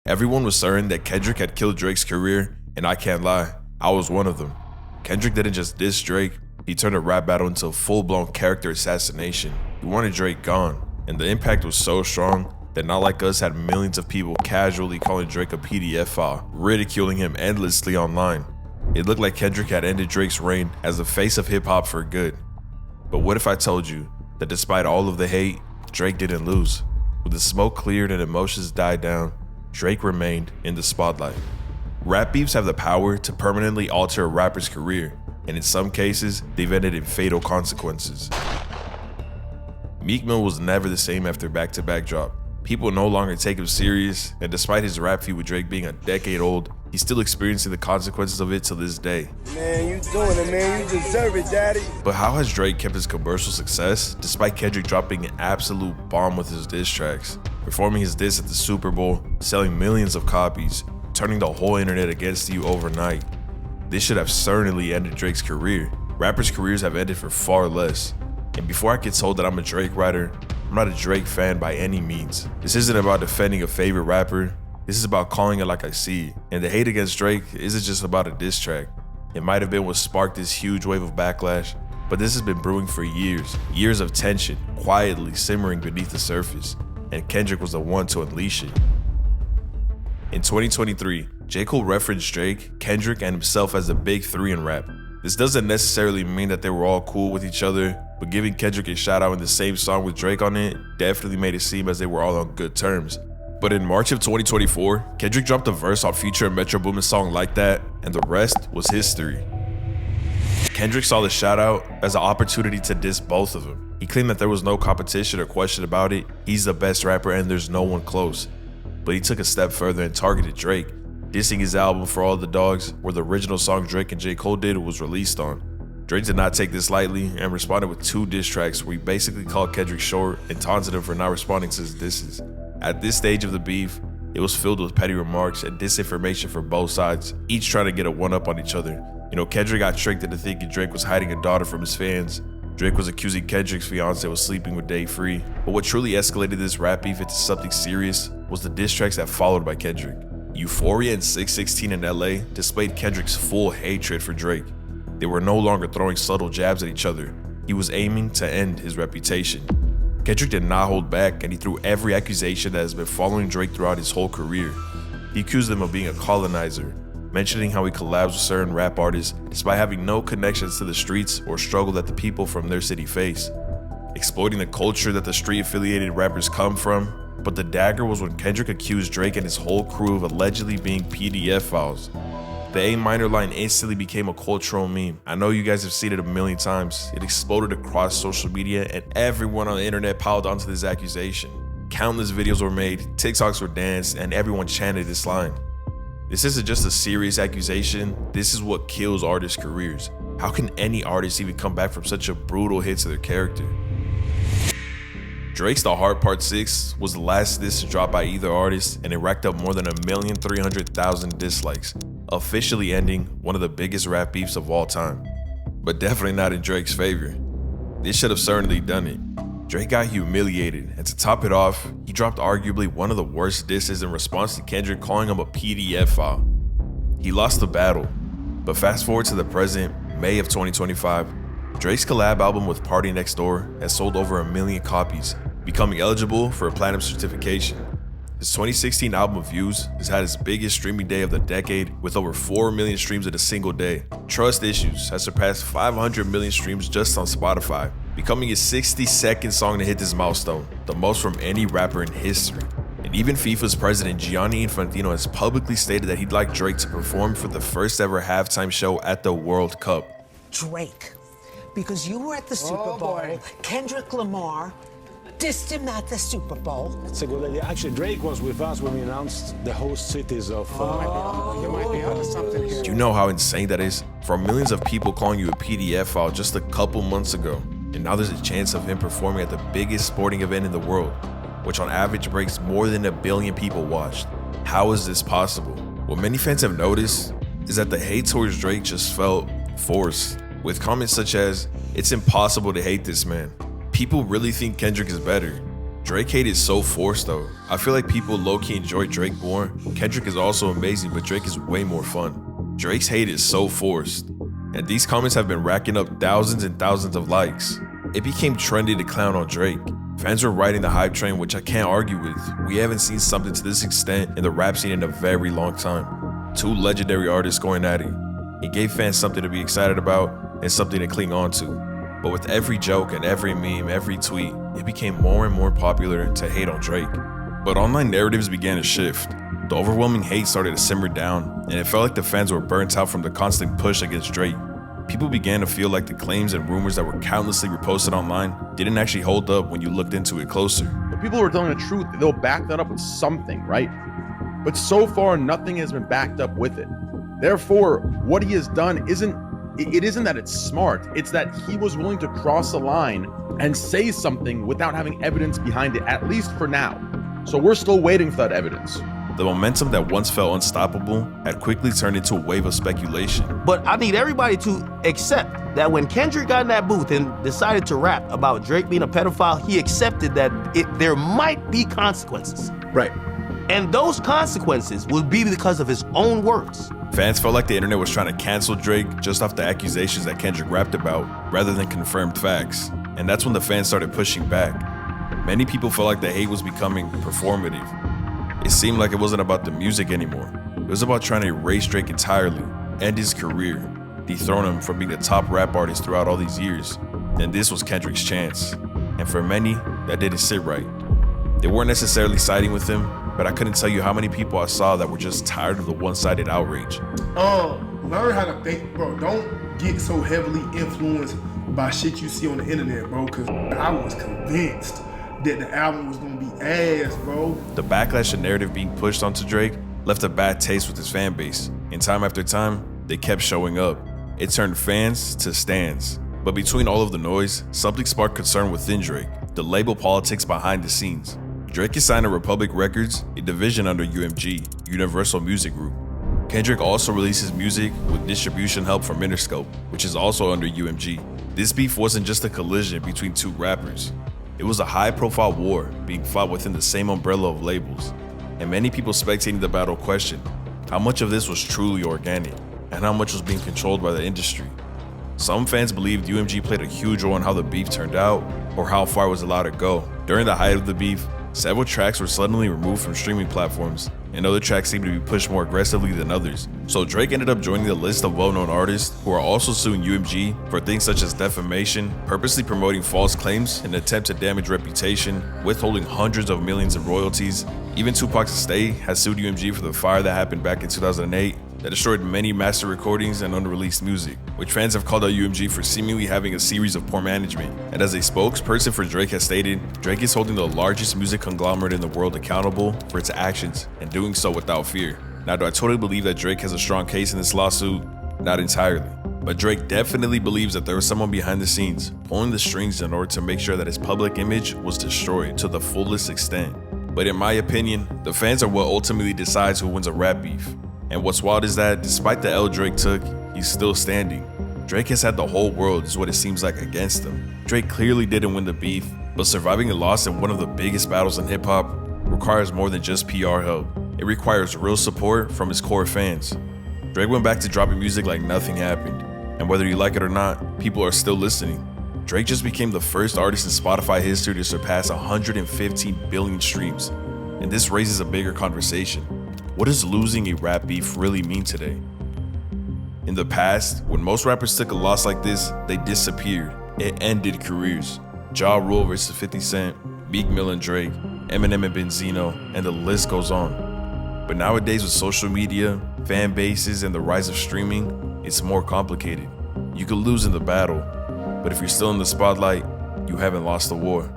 Everyone was certain that Kendrick had killed Drake's career, and I can't lie, I was one of them. Kendrick didn't just diss Drake, he turned a rap battle into a full-blown character assassination. He wanted Drake gone, and the impact was so strong that Not Like Us had millions of people casually calling Drake a PDF file, ridiculing him endlessly online. It looked like Kendrick had ended Drake's reign as the face of hip-hop for good. But what if I told you that despite all of the hate, Drake didn't lose? With the smoke cleared and emotions died down, Drake remained in the spotlight. Rap beefs have the power to permanently alter a rapper's career, and in some cases, they've ended in fatal consequences. Meek Mill was never the same after back-to-back drop. People no longer take him serious, and despite his rap feud with Drake being a decade old, he's still experiencing the consequences of it to this day. Man, you doing it, man. You deserve it, daddy. But how has Drake kept his commercial success despite Kendrick dropping an absolute bomb with his diss tracks, performing his diss at the Super Bowl, selling millions of copies, turning the whole internet against you overnight? This should have certainly ended Drake's career. Rappers' careers have ended for far less. And before I get told that I'm a Drake writer, I'm not a Drake fan by any means. This isn't about defending a favorite rapper. This is about calling it like I see it. And the hate against Drake isn't just about a diss track. It might have been what sparked this huge wave of backlash, but this has been brewing for years. Years of tension, quietly simmering beneath the surface. And Kendrick was the one to unleash it. In 2023, J. Cole referenced Drake, Kendrick, and himself as the big three in rap. This doesn't necessarily mean that they were all cool with each other, but giving Kendrick a shout out in the same song with Drake on it definitely made it seem as they were all on good terms. But in March of 2024, Kendrick dropped a verse on Future and Metro Boomin's song Like That, and the rest was history. Kendrick saw the shout out as an opportunity to diss both of them. He claimed that there was no competition or question about it, he's the best rapper and there's no one close. But he took a step further and targeted Drake, dissing his album For All the Dogs, where the original song Drake and J. Cole did was released on. Drake did not take this lightly and responded with 2 diss tracks where he basically called Kendrick short and taunted him for not responding to his disses. At this stage of the beef, it was filled with petty remarks and disinformation from both sides, each trying to get a one-up on each other. Kendrick got tricked into thinking Drake was hiding a daughter from his fans. Drake was accusing Kendrick's fiance of sleeping with Day Free. But what truly escalated this rap beef into something serious was the diss tracks that followed by Kendrick. Euphoria and 616 in LA displayed Kendrick's full hatred for Drake. They were no longer throwing subtle jabs at each other. He was aiming to end his reputation. Kendrick did not hold back, and he threw every accusation that has been following Drake throughout his whole career. He accused him of being a colonizer, mentioning how he collabs with certain rap artists despite having no connections to the streets or struggle that the people from their city face, exploiting the culture that the street-affiliated rappers come from. But the dagger was when Kendrick accused Drake and his whole crew of allegedly being PDF files. The A minor line instantly became a cultural meme. I know you guys have seen it a million times. It exploded across social media and everyone on the internet piled onto this accusation. Countless videos were made, TikToks were danced, and everyone chanted this line. This isn't just a serious accusation, this is what kills artists' careers. How can any artist even come back from such a brutal hit to their character? Drake's The Heart Part 6 was the last diss to drop by either artist, and it racked up more than 1,300,000 dislikes, officially ending one of the biggest rap beefs of all time. But definitely not in Drake's favor. This should have certainly done it. Drake got humiliated, and to top it off, he dropped arguably one of the worst disses in response to Kendrick calling him a PDF file. He lost the battle, but fast forward to the present, May of 2025, Drake's collab album with Party Next Door has sold over 1 million copies, becoming eligible for a platinum certification. His 2016 album Views has had its biggest streaming day of the decade with over 4 million streams in a single day. Trust Issues has surpassed 500 million streams just on Spotify, becoming his 62nd song to hit this milestone, the most from any rapper in history. And even FIFA's president Gianni Infantino has publicly stated that he'd like Drake to perform for the first ever halftime show at the World Cup. Drake, because you were at the Super Bowl, Kendrick Lamar dissed him at the Super Bowl. That's a good idea. Actually, Drake was with us when we announced the host cities of... You might be onto something here. Do you know how insane that is? From millions of people calling you a PDF file just a couple months ago, and now there's a chance of him performing at the biggest sporting event in the world, which on average breaks more than 1 billion people watched. How is this possible? What many fans have noticed is that the hate towards Drake just felt forced, with comments such as, "It's impossible to hate this man. People really think Kendrick is better. Drake hate is so forced though. I feel like people low-key enjoy Drake more. Kendrick is also amazing, but Drake is way more fun. Drake's hate is so forced. And these comments have been racking up thousands and thousands of likes. It became trendy to clown on Drake. Fans were riding the hype train, which I can't argue with. We haven't seen something to this extent in the rap scene in a very long time. Two legendary artists going at it. It gave fans something to be excited about and something to cling on to. But with every joke and every meme, every tweet, it became more and more popular to hate on Drake. But online narratives began to shift. The overwhelming hate started to simmer down, and it felt like the fans were burnt out from the constant push against Drake. People began to feel like the claims and rumors that were countlessly reposted online didn't actually hold up when you looked into it closer. But people who are telling the truth, they'll back that up with something, right? But so far, nothing has been backed up with it. Therefore, what he has done isn't that it's smart, it's that he was willing to cross a line and say something without having evidence behind it, at least for now. So we're still waiting for that evidence. The momentum that once felt unstoppable had quickly turned into a wave of speculation. But I need everybody to accept that when Kendrick got in that booth and decided to rap about Drake being a pedophile, he accepted that there might be consequences. Right. And those consequences would be because of his own words. Fans felt like the internet was trying to cancel Drake just off the accusations that Kendrick rapped about, rather than confirmed facts. And that's when the fans started pushing back. Many people felt like the hate was becoming performative. It seemed like it wasn't about the music anymore. It was about trying to erase Drake entirely, end his career, dethrone him from being the top rap artist throughout all these years. And this was Kendrick's chance. And for many, that didn't sit right. They weren't necessarily siding with him, but I couldn't tell you how many people I saw that were just tired of the one-sided outrage. Learn how to think, bro. Don't get so heavily influenced by shit you see on the internet, bro, because I was convinced that the album was gonna be ass, bro. The backlash and narrative being pushed onto Drake left a bad taste with his fan base, and time after time, they kept showing up. It turned fans to stans. But between all of the noise, something sparked concern within Drake, the label politics behind the scenes. Drake is signed to Republic Records, a division under UMG, Universal Music Group. Kendrick also releases music with distribution help from Interscope, which is also under UMG. This beef wasn't just a collision between two rappers. It was a high-profile war being fought within the same umbrella of labels. And many people spectating the battle questioned how much of this was truly organic and how much was being controlled by the industry. Some fans believed UMG played a huge role in how the beef turned out or how far it was allowed to go. During the height of the beef, several tracks were suddenly removed from streaming platforms, and other tracks seemed to be pushed more aggressively than others. So Drake ended up joining the list of well-known artists who are also suing UMG for things such as defamation, purposely promoting false claims in an attempt to damage reputation, withholding hundreds of millions in royalties. Even Tupac's estate has sued UMG for the fire that happened back in 2008 that destroyed many master recordings and unreleased music, which fans have called out UMG for seemingly having a series of poor management. And as a spokesperson for Drake has stated, Drake is holding the largest music conglomerate in the world accountable for its actions and doing so without fear. Now, do I totally believe that Drake has a strong case in this lawsuit? Not entirely. But Drake definitely believes that there was someone behind the scenes pulling the strings in order to make sure that his public image was destroyed to the fullest extent. But in my opinion, the fans are what ultimately decides who wins a rap beef. And what's wild is that despite the L Drake took, he's still standing. Drake has had the whole world, is what it seems like, against him. Drake clearly didn't win the beef, but surviving a loss in one of the biggest battles in hip-hop requires more than just PR help. It requires real support from his core fans. Drake went back to dropping music like nothing happened. And whether you like it or not, people are still listening. Drake just became the first artist in Spotify history to surpass 115 billion streams. And this raises a bigger conversation. What does losing a rap beef really mean today? In the past, when most rappers took a loss like this, they disappeared. It ended careers. Ja Rule versus 50 Cent, Meek Mill and Drake, Eminem and Benzino, and the list goes on. But nowadays with social media, fan bases, and the rise of streaming, it's more complicated. You could lose in the battle, but if you're still in the spotlight, you haven't lost the war.